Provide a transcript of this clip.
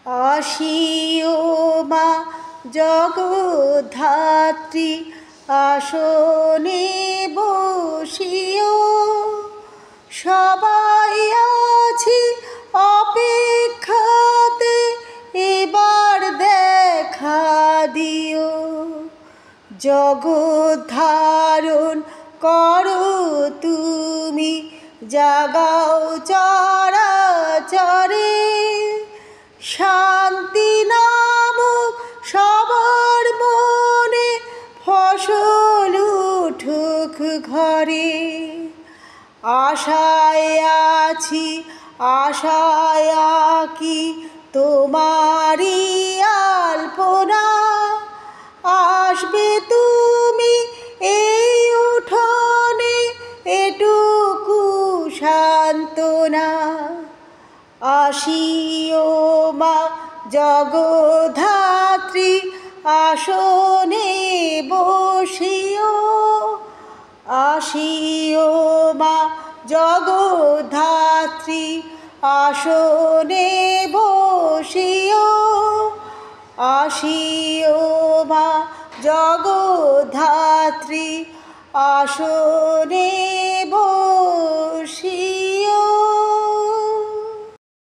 আসিও মা জগদ্ধাত্রী, আসনে বসিও। সবাই আছি অপেক্ষাতে, এবার দেখা দিও। জগৎ ধারণ করো তুমি, জাগাও চরাচরে। শান্তি নামক সবার মনে, ফসল উঠুক ঘরে। আশায় আছি, আশায় আঁকি তোমারই আলপনা। আসবে তুমি এই উঠোনে, এটুকু সান্ত্বনা। আসিও মা জগদ্ধাত্রী, আসনে বসিও। আসিও মা জগদ্ধাত্রী, আসনে বসিও। আসিও মা জগদ্ধাত্রী, আসনে